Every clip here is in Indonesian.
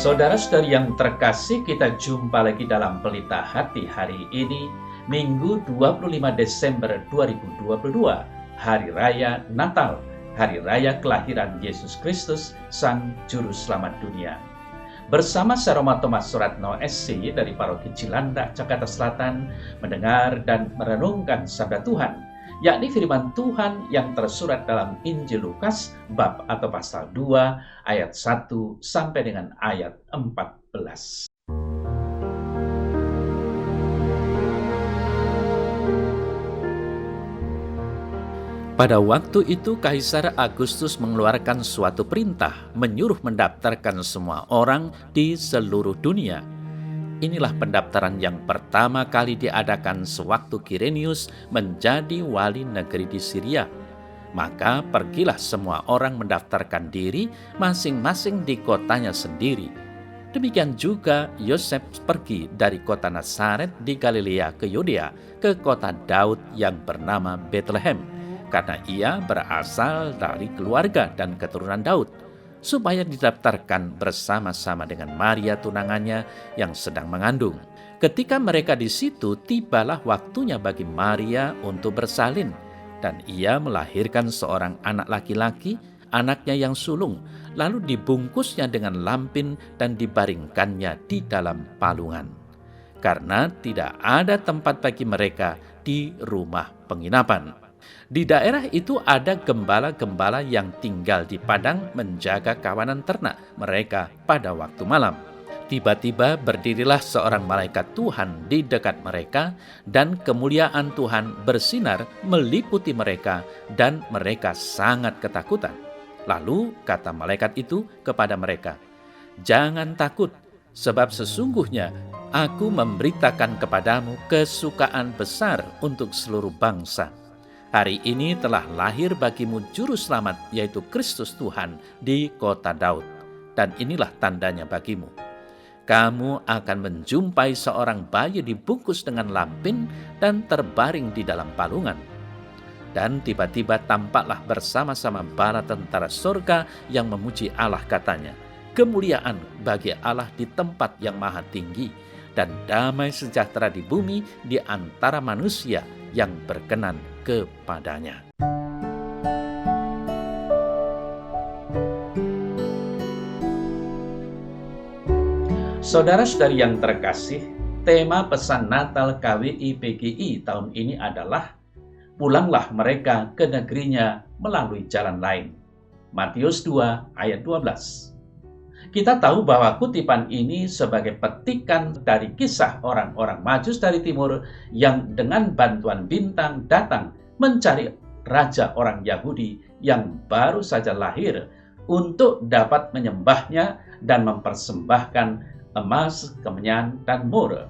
Saudara-saudari yang terkasih, kita jumpa lagi dalam Pelita Hati hari ini, Minggu 25 Desember 2022, Hari Raya Natal, Hari Raya kelahiran Yesus Kristus, Sang Juru Selamat dunia. Bersama saya Roma Thomas Suratno SC dari Paroki Cilandak, Jakarta Selatan, mendengar dan merenungkan sabda Tuhan, yakni firman Tuhan yang tersurat dalam Injil Lukas bab atau pasal 2 ayat 1 sampai dengan ayat 14. Pada waktu itu Kaisar Agustus mengeluarkan suatu perintah menyuruh mendaftarkan semua orang di seluruh dunia. Inilah pendaftaran yang pertama kali diadakan sewaktu Kirenius menjadi wali negeri di Syria. Maka pergilah semua orang mendaftarkan diri masing-masing di kotanya sendiri. Demikian juga Yosef pergi dari kota Nazaret di Galilea ke Yudea, ke kota Daud yang bernama Betlehem, karena ia berasal dari keluarga dan keturunan Daud, supaya didaftarkan bersama-sama dengan Maria tunangannya yang sedang mengandung. Ketika mereka di situ, tibalah waktunya bagi Maria untuk bersalin, dan ia melahirkan seorang anak laki-laki, anaknya yang sulung, lalu dibungkusnya dengan lampin dan dibaringkannya di dalam palungan, karena tidak ada tempat bagi mereka di rumah penginapan. Di daerah itu ada gembala-gembala yang tinggal di padang menjaga kawanan ternak mereka pada waktu malam. Tiba-tiba berdirilah seorang malaikat Tuhan di dekat mereka, dan kemuliaan Tuhan bersinar meliputi mereka, dan mereka sangat ketakutan. Lalu kata malaikat itu kepada mereka, "Jangan takut, sebab sesungguhnya aku memberitakan kepadamu kesukaan besar untuk seluruh bangsa. Hari ini telah lahir bagimu Juru Selamat, yaitu Kristus Tuhan di kota Daud. Dan inilah tandanya bagimu. Kamu akan menjumpai seorang bayi dibungkus dengan lampin dan terbaring di dalam palungan." Dan tiba-tiba tampaklah bersama-sama bala tentara surga yang memuji Allah, katanya, "Kemuliaan bagi Allah di tempat yang maha tinggi, dan damai sejahtera di bumi di antara manusia yang berkenan kepadanya." Saudara-saudari yang terkasih, tema pesan Natal KWI PGI tahun ini adalah "Pulanglah mereka ke negerinya melalui jalan lain." Matius 2 ayat 12. Kita tahu bahwa kutipan ini sebagai petikan dari kisah orang-orang Majus dari timur yang dengan bantuan bintang datang mencari raja orang Yahudi yang baru saja lahir untuk dapat menyembahnya dan mempersembahkan emas, kemenyan, dan mur.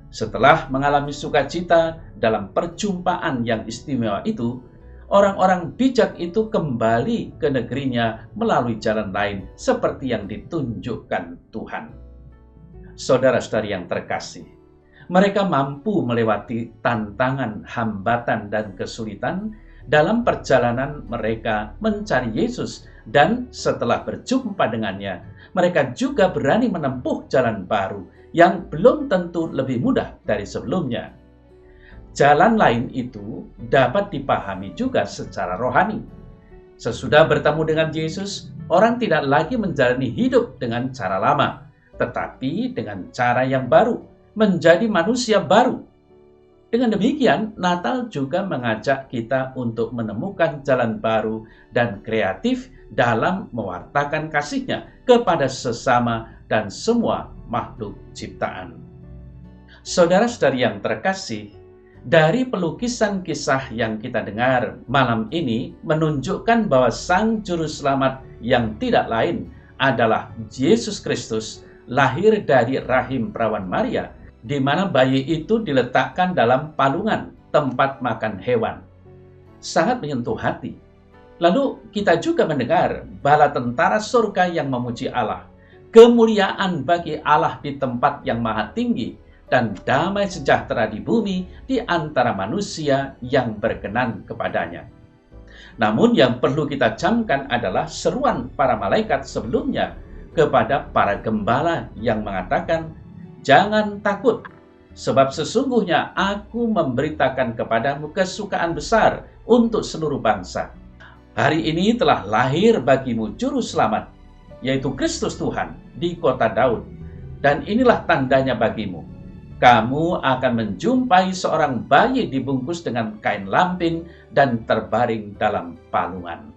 Setelah mengalami sukacita dalam perjumpaan yang istimewa itu, orang-orang bijak itu kembali ke negerinya melalui jalan lain seperti yang ditunjukkan Tuhan. Saudara-saudari yang terkasih, mereka mampu melewati tantangan, hambatan, dan kesulitan dalam perjalanan mereka mencari Yesus, dan setelah berjumpa dengannya, mereka juga berani menempuh jalan baru yang belum tentu lebih mudah dari sebelumnya. Jalan lain itu dapat dipahami juga secara rohani. Sesudah bertemu dengan Yesus, orang tidak lagi menjalani hidup dengan cara lama, tetapi dengan cara yang baru, menjadi manusia baru. Dengan demikian, Natal juga mengajak kita untuk menemukan jalan baru dan kreatif dalam mewartakan kasih-Nya kepada sesama dan semua makhluk ciptaan. Saudara-saudari yang terkasih, dari pelukisan kisah yang kita dengar malam ini menunjukkan bahwa Sang Juru Selamat yang tidak lain adalah Yesus Kristus lahir dari rahim perawan Maria, di mana bayi itu diletakkan dalam palungan tempat makan hewan. Sangat menyentuh hati. Lalu kita juga mendengar bala tentara surga yang memuji Allah. Kemuliaan bagi Allah di tempat yang maha tinggi, dan damai sejahtera di bumi di antara manusia yang berkenan kepadanya. Namun yang perlu kita camkan adalah seruan para malaikat sebelumnya kepada para gembala yang mengatakan, "Jangan takut, sebab sesungguhnya aku memberitakan kepadamu kesukaan besar untuk seluruh bangsa. Hari ini telah lahir bagimu Juru Selamat, yaitu Kristus Tuhan di kota Daud. Dan inilah tandanya bagimu. Kamu akan menjumpai seorang bayi dibungkus dengan kain lampin dan terbaring dalam palungan."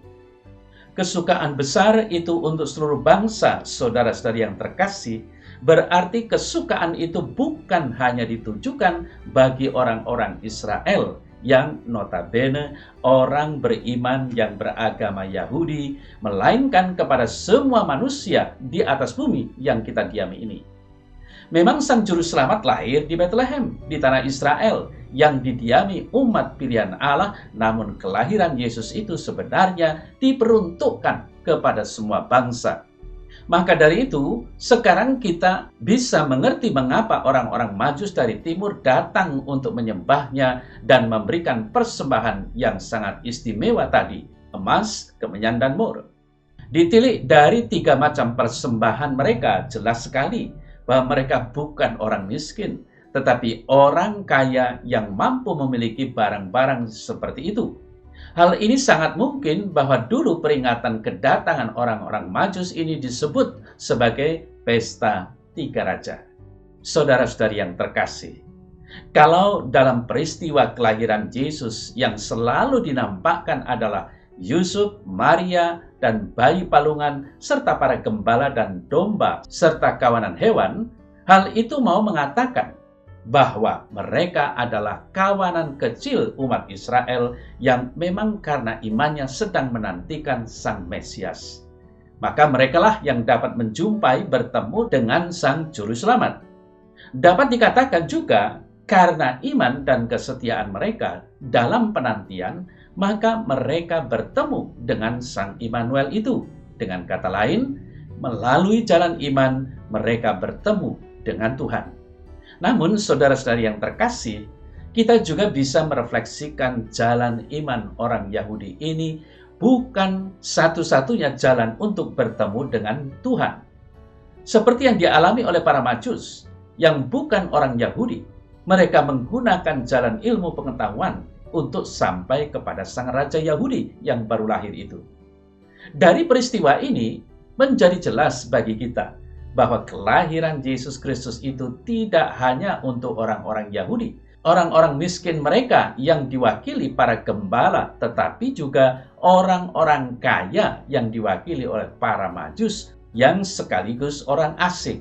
Kesukaan besar itu untuk seluruh bangsa, saudara-saudari yang terkasih, berarti kesukaan itu bukan hanya ditujukan bagi orang-orang Israel yang notabene orang beriman yang beragama Yahudi, melainkan kepada semua manusia di atas bumi yang kita diami ini. Memang Sang Juru Selamat lahir di Bethlehem, di tanah Israel, yang didiami umat pilihan Allah, namun kelahiran Yesus itu sebenarnya diperuntukkan kepada semua bangsa. Maka dari itu, sekarang kita bisa mengerti mengapa orang-orang Majus dari timur datang untuk menyembahnya dan memberikan persembahan yang sangat istimewa tadi, emas, kemenyan, dan mur. Ditilik dari 3 macam persembahan mereka, jelas sekali bahwa mereka bukan orang miskin, tetapi orang kaya yang mampu memiliki barang-barang seperti itu. Hal ini sangat mungkin bahwa dulu peringatan kedatangan orang-orang Majus ini disebut sebagai Pesta Tiga Raja. Saudara-saudari yang terkasih, kalau dalam peristiwa kelahiran Yesus yang selalu dinampakkan adalah Yusuf, Maria, dan bayi palungan, serta para gembala dan domba, serta kawanan hewan, hal itu mau mengatakan bahwa mereka adalah kawanan kecil umat Israel yang memang karena imannya sedang menantikan Sang Mesias. Maka merekalah yang dapat menjumpai bertemu dengan Sang Juru Selamat. Dapat dikatakan juga karena iman dan kesetiaan mereka dalam penantian, maka mereka bertemu dengan Sang Immanuel itu. Dengan kata lain, melalui jalan iman, mereka bertemu dengan Tuhan. Namun, saudara-saudari yang terkasih, kita juga bisa merefleksikan jalan iman orang Yahudi ini bukan satu-satunya jalan untuk bertemu dengan Tuhan. Seperti yang dialami oleh para Majus, yang bukan orang Yahudi, mereka menggunakan jalan ilmu pengetahuan untuk sampai kepada Sang Raja Yahudi yang baru lahir itu. Dari peristiwa ini menjadi jelas bagi kita bahwa kelahiran Yesus Kristus itu tidak hanya untuk orang-orang Yahudi, orang-orang miskin mereka yang diwakili para gembala, tetapi juga orang-orang kaya yang diwakili oleh para Majus yang sekaligus orang asing.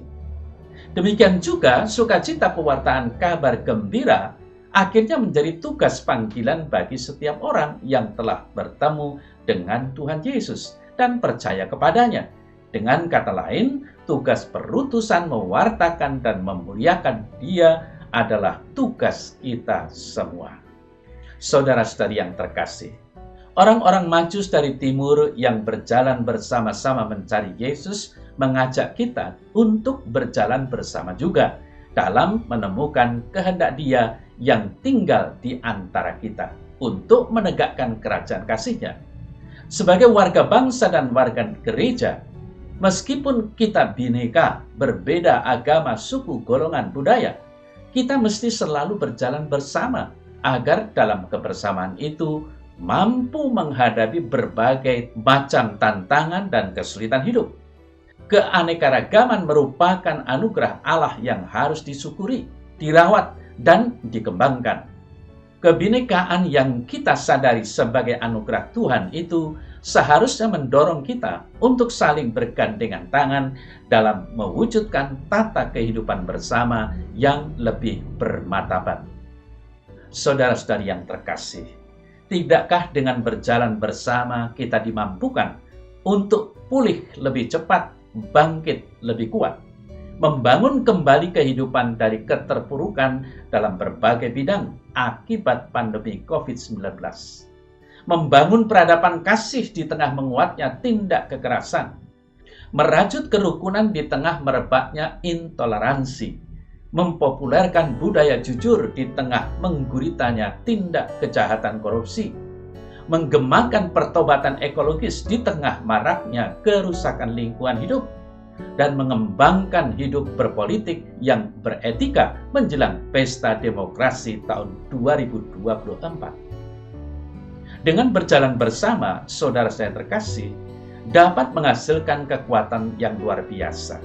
Demikian juga sukacita pewartaan kabar gembira akhirnya menjadi tugas panggilan bagi setiap orang yang telah bertemu dengan Tuhan Yesus dan percaya kepadanya. Dengan kata lain, tugas perutusan mewartakan dan memuliakan Dia adalah tugas kita semua. Saudara-saudari yang terkasih, orang-orang Majus dari timur yang berjalan bersama-sama mencari Yesus mengajak kita untuk berjalan bersama juga dalam menemukan kehendak Dia yang tinggal di antara kita untuk menegakkan kerajaan kasih-Nya. Sebagai warga bangsa dan warga gereja, meskipun kita bineka, berbeda agama, suku, golongan, budaya, kita mesti selalu berjalan bersama agar dalam kebersamaan itu mampu menghadapi berbagai macam tantangan dan kesulitan hidup. Keanekaragaman merupakan anugerah Allah yang harus disyukuri, dirawat, dan dikembangkan. Kebinekaan yang kita sadari sebagai anugerah Tuhan itu seharusnya mendorong kita untuk saling bergandengan tangan dalam mewujudkan tata kehidupan bersama yang lebih bermartabat. Saudara-saudari yang terkasih, tidakkah dengan berjalan bersama kita dimampukan untuk pulih lebih cepat, bangkit lebih kuat, membangun kembali kehidupan dari keterpurukan dalam berbagai bidang akibat pandemi COVID-19, membangun peradaban kasih di tengah menguatnya tindak kekerasan, merajut kerukunan di tengah merebaknya intoleransi, mempopulerkan budaya jujur di tengah mengguritanya tindak kejahatan korupsi, menggemakan pertobatan ekologis di tengah maraknya kerusakan lingkungan hidup, dan mengembangkan hidup berpolitik yang beretika menjelang pesta demokrasi tahun 2024. Dengan berjalan bersama, saudara saya terkasih, dapat menghasilkan kekuatan yang luar biasa.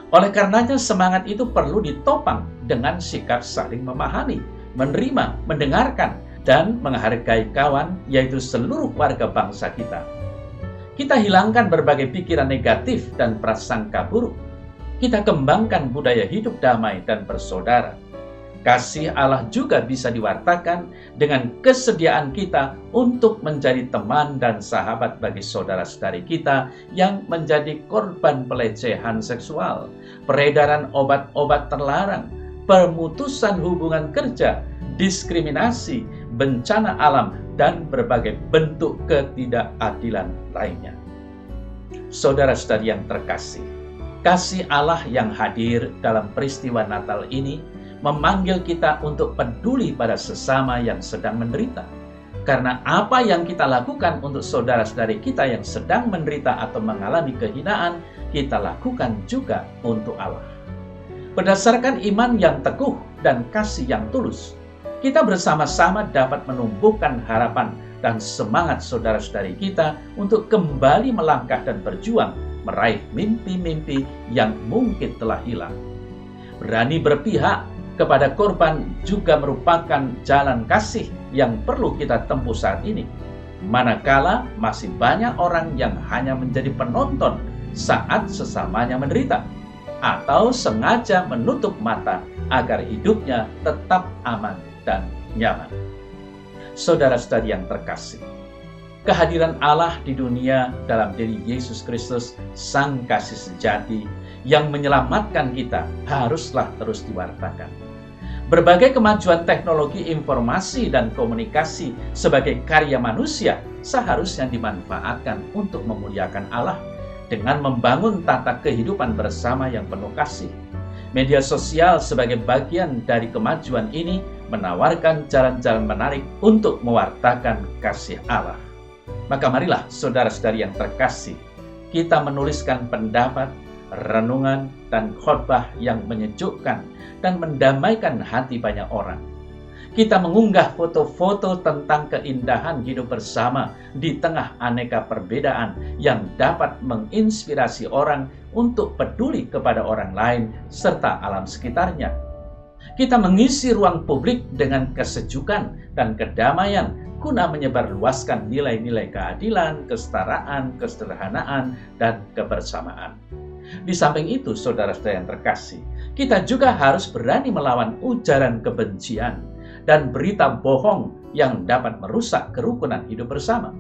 Oleh karenanya, semangat itu perlu ditopang dengan sikap saling memahami, menerima, mendengarkan, dan menghargai kawan, yaitu seluruh warga bangsa kita. Kita hilangkan berbagai pikiran negatif dan prasangka buruk. Kita kembangkan budaya hidup damai dan bersaudara. Kasih Allah juga bisa diwartakan dengan kesediaan kita untuk menjadi teman dan sahabat bagi saudara-saudari kita yang menjadi korban pelecehan seksual, peredaran obat-obat terlarang, pemutusan hubungan kerja, diskriminasi, bencana alam, dan berbagai bentuk ketidakadilan lainnya. Saudara-saudari yang terkasih, kasih Allah yang hadir dalam peristiwa Natal ini memanggil kita untuk peduli pada sesama yang sedang menderita. Karena apa yang kita lakukan untuk saudara-saudari kita yang sedang menderita atau mengalami kehinaan, kita lakukan juga untuk Allah. Berdasarkan iman yang teguh dan kasih yang tulus, kita bersama-sama dapat menumbuhkan harapan dan semangat saudara-saudari kita untuk kembali melangkah dan berjuang meraih mimpi-mimpi yang mungkin telah hilang. Berani berpihak kepada korban juga merupakan jalan kasih yang perlu kita tempuh saat ini. Manakala masih banyak orang yang hanya menjadi penonton saat sesamanya menderita, atau sengaja menutup mata agar hidupnya tetap aman dan nyaman. Saudara-saudari yang terkasih, kehadiran Allah di dunia dalam diri Yesus Kristus, Sang Kasih Sejati yang menyelamatkan kita, haruslah terus diwartakan. Berbagai kemajuan teknologi informasi dan komunikasi sebagai karya manusia seharusnya dimanfaatkan untuk memuliakan Allah dengan membangun tata kehidupan bersama yang penuh kasih. Media sosial sebagai bagian dari kemajuan ini menawarkan jalan-jalan menarik untuk mewartakan kasih Allah. Maka marilah saudara-saudari yang terkasih, kita menuliskan pendapat, renungan, dan khotbah yang menyejukkan dan mendamaikan hati banyak orang. Kita mengunggah foto-foto tentang keindahan hidup bersama di tengah aneka perbedaan yang dapat menginspirasi orang untuk peduli kepada orang lain serta alam sekitarnya. Kita mengisi ruang publik dengan kesejukan dan kedamaian guna menyebarluaskan nilai-nilai keadilan, kesetaraan, kesederhanaan, dan kebersamaan. Di samping itu, saudara-saudara yang terkasih, kita juga harus berani melawan ujaran kebencian dan berita bohong yang dapat merusak kerukunan hidup bersama.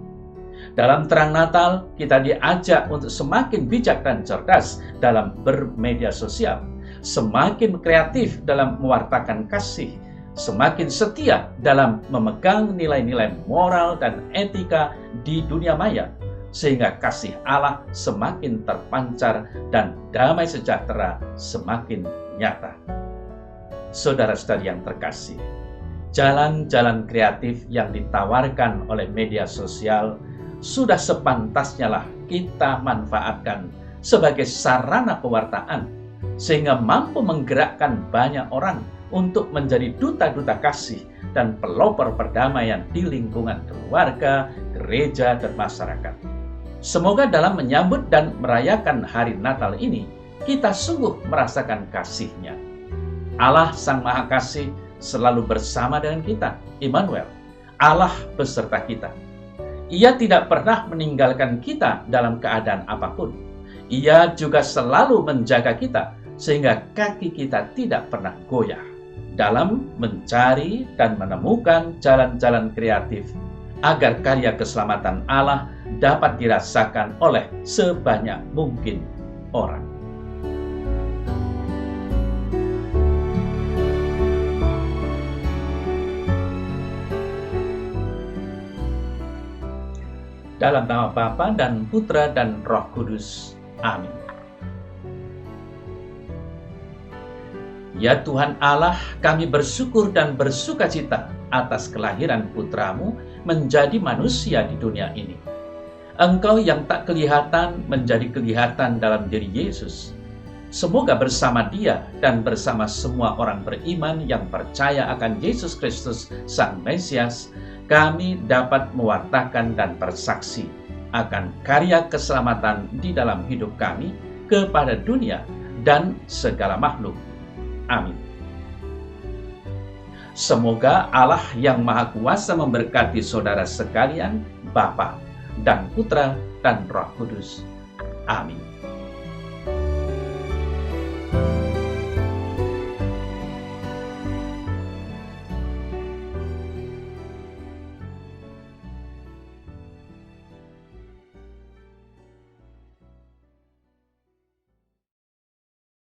Dalam terang Natal, kita diajak untuk semakin bijak dan cerdas dalam bermedia sosial, semakin kreatif dalam mewartakan kasih, semakin setia dalam memegang nilai-nilai moral dan etika di dunia maya, sehingga kasih Allah semakin terpancar dan damai sejahtera semakin nyata. Saudara-saudari yang terkasih, jalan-jalan kreatif yang ditawarkan oleh media sosial sudah sepantasnya lah kita manfaatkan sebagai sarana pewartaan, sehingga mampu menggerakkan banyak orang untuk menjadi duta-duta kasih dan pelopor perdamaian di lingkungan keluarga, gereja, dan masyarakat. Semoga dalam menyambut dan merayakan hari Natal ini, kita sungguh merasakan kasih-Nya. Allah Sang Maha Kasih selalu bersama dengan kita, Immanuel, Allah beserta kita. Ia tidak pernah meninggalkan kita dalam keadaan apapun. Ia juga selalu menjaga kita, sehingga kaki kita tidak pernah goyah dalam mencari dan menemukan jalan-jalan kreatif agar karya keselamatan Allah dapat dirasakan oleh sebanyak mungkin orang. Dalam nama Bapa dan Putra dan Roh Kudus. Amin. Ya Tuhan Allah, kami bersyukur dan bersukacita atas kelahiran Putramu menjadi manusia di dunia ini. Engkau yang tak kelihatan menjadi kelihatan dalam diri Yesus. Semoga bersama Dia dan bersama semua orang beriman yang percaya akan Yesus Kristus Sang Mesias, kami dapat mewartakan dan bersaksi akan karya keselamatan di dalam hidup kami kepada dunia dan segala makhluk. Amin. Semoga Allah yang Maha Kuasa memberkati saudara sekalian, Bapa dan Putra dan Roh Kudus. Amin.